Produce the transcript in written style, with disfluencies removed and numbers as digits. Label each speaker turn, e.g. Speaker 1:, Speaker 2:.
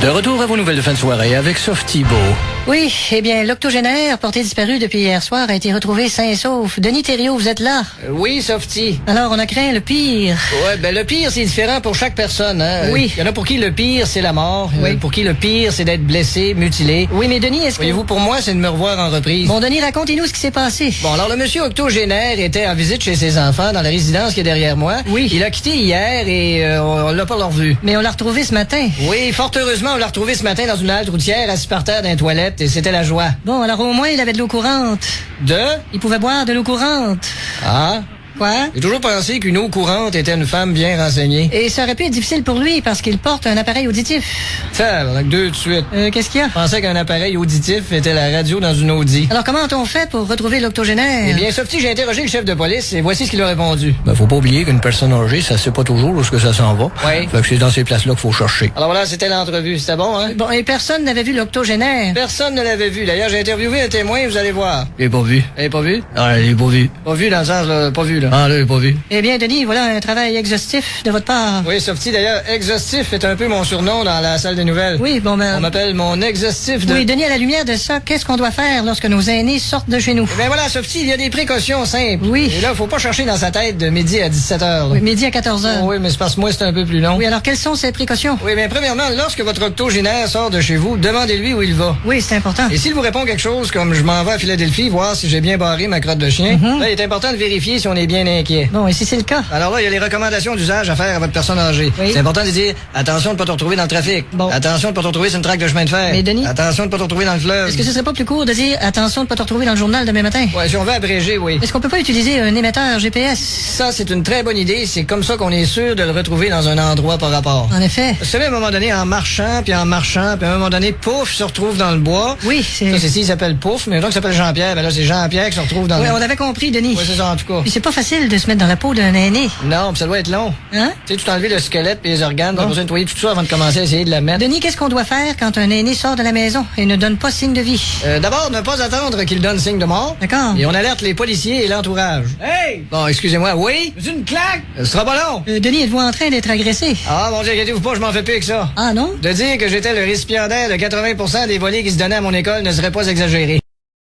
Speaker 1: De retour à vos nouvelles de fin de soirée avec Softibo.
Speaker 2: Oui, eh bien, l'octogénaire, porté disparu depuis hier soir, a été retrouvé sain et sauf. Denis Thériault, vous êtes là?
Speaker 3: Oui, Softy.
Speaker 2: Alors, on a craint le pire.
Speaker 3: Ouais, ben le pire, c'est différent pour chaque personne, hein.
Speaker 2: Oui.
Speaker 3: Il y en a pour qui le pire, c'est la mort.
Speaker 2: Oui.
Speaker 3: Pour qui le pire, c'est d'être blessé, mutilé.
Speaker 2: Oui, mais Denis, est-ce que...
Speaker 3: Voyez-vous, pour moi, c'est de me revoir en reprise.
Speaker 2: Bon, Denis, racontez-nous ce qui s'est passé.
Speaker 3: Bon, alors le monsieur octogénaire était en visite chez ses enfants dans la résidence qui est derrière moi.
Speaker 2: Oui.
Speaker 3: Il a quitté hier et on l'a pas revu.
Speaker 2: Mais on l'a retrouvé ce matin.
Speaker 3: Oui, fort heureusement, on l'a retrouvé ce matin dans une halte routière, assis par terre dans les toilettes, et c'était la joie.
Speaker 2: Bon, alors au moins, il avait de l'eau courante. Il pouvait boire de l'eau courante.
Speaker 3: Ah?
Speaker 2: Quoi?
Speaker 3: J'ai toujours pensé qu'une eau courante était une femme bien renseignée.
Speaker 2: Et ça aurait pu être difficile pour lui parce qu'il porte un appareil auditif.
Speaker 3: Ça, avec deux de suite.
Speaker 2: Qu'est-ce qu'il y a?
Speaker 3: Je pensais qu'un appareil auditif était la radio dans une Audi.
Speaker 2: Alors comment a-t-on fait pour retrouver l'octogénaire?
Speaker 3: Eh bien, Softy, j'ai interrogé le chef de police et voici ce qu'il a répondu.
Speaker 1: Ben, faut pas oublier qu'une personne âgée, ça sait pas toujours où est-ce que ça s'en va.
Speaker 3: Oui.
Speaker 1: Fait que c'est dans ces places-là qu'il faut chercher.
Speaker 3: Alors voilà, c'était l'entrevue. C'était bon, hein?
Speaker 2: Bon, et personne n'avait vu l'octogénaire.
Speaker 3: Personne ne l'avait vu. D'ailleurs, j'ai interviewé un témoin, vous allez voir.
Speaker 1: Je l'ai pas vu.
Speaker 3: Vous l'avez pas vu?
Speaker 1: Ah, je l'ai pas vu.
Speaker 3: Pas vu dans le sens, là, pas vu, là.
Speaker 1: Ah, là, je l'ai pas vu.
Speaker 2: Eh bien, Denis, voilà un travail exhaustif de votre part.
Speaker 3: Oui, Softy, d'ailleurs, exhaustif est un peu mon surnom dans la salle des nouvelles.
Speaker 2: Oui, bon, ben...
Speaker 3: On m'appelle mon exhaustif de...
Speaker 2: Oui, Denis, à la lumière de ça, qu'est-ce qu'on doit faire lorsque nos aînés sortent de chez nous?
Speaker 3: Eh bien voilà, Softy, il y a des précautions simples.
Speaker 2: Oui.
Speaker 3: Et là, faut pas chercher dans sa tête de midi à 17h.
Speaker 2: Oui, midi à 14h.
Speaker 3: Oui, mais c'est parce que moi, c'est un peu plus long.
Speaker 2: Oui, alors quelles sont ces précautions?
Speaker 3: Oui, mais premièrement, lorsque votre octogénaire sort de chez vous, demandez-lui où il va.
Speaker 2: Oui, c'est important.
Speaker 3: Et s'il vous répond quelque chose comme je m'en vais à Philadelphie, voir si j'ai bien barré ma crotte de chien, là, il est important de vérifier si on est bien inquiet.
Speaker 2: Bon, et si c'est le cas?
Speaker 3: Alors là, il y a les recommandations d'usage à faire à votre personne âgée.
Speaker 2: Oui.
Speaker 3: C'est important de dire attention de ne pas te retrouver dans le trafic.
Speaker 2: Bon.
Speaker 3: Attention de ne pas te retrouver sur une traque de chemin de fer.
Speaker 2: Mais Denis-
Speaker 3: Attention de ne pas te retrouver dans le fleuve.
Speaker 2: Est-ce que ce serait pas plus court de dire attention de pas te retrouver dans le journal demain matin?
Speaker 3: Ouais, si on veut abréger, oui.
Speaker 2: Est-ce qu'on peut pas utiliser un émetteur GPS?
Speaker 3: Ça, c'est une très bonne idée. C'est comme ça qu'on est sûr de le retrouver dans un endroit par rapport.
Speaker 2: En effet.
Speaker 3: Vous savez, à un moment donné, en marchant, puis à un moment donné, pouf, il se retrouve dans le bois.
Speaker 2: Oui, c'est...
Speaker 3: Ça, c'est s'il s'appelle Pouf, mais donc il s'appelle Jean-Pierre. Ben là, c'est Jean-Pierre qui se retrouve dans
Speaker 2: Oui,
Speaker 3: le...
Speaker 2: on avait compris, Denis.
Speaker 3: Ouais, c'est ça, en tout cas.
Speaker 2: Puis c'est pas facile de se mettre dans la peau d'un aîné.
Speaker 3: Non, puis ça doit être long.
Speaker 2: Hein?
Speaker 3: Tu sais, tout enlever le squelette puis les organes, t'as
Speaker 2: Bon.
Speaker 3: besoin de nettoyer tout ça avant de commencer à essayer de la mettre.
Speaker 2: Denis, qu'est-ce qu'on doit faire quand un aîné sort de la maison et ne donne pas signe de vie?
Speaker 3: D'abord, ne pas attendre qu'il donne signe de mort.
Speaker 2: D'accord.
Speaker 3: Et on alerte les policiers et l'entourage. Hey! Bon, excusez-moi, oui? C'est une claque? Ce sera pas long.
Speaker 2: Denis, êtes-vous en train d'être agressé?
Speaker 3: Ah, mon Dieu, inquiétez-vous pas, je m'en fais plus que ça.
Speaker 2: Ah non?
Speaker 3: De dire que j'étais le récipiendaire de 80% des volets qui se donnaient à mon école ne serait pas exagéré.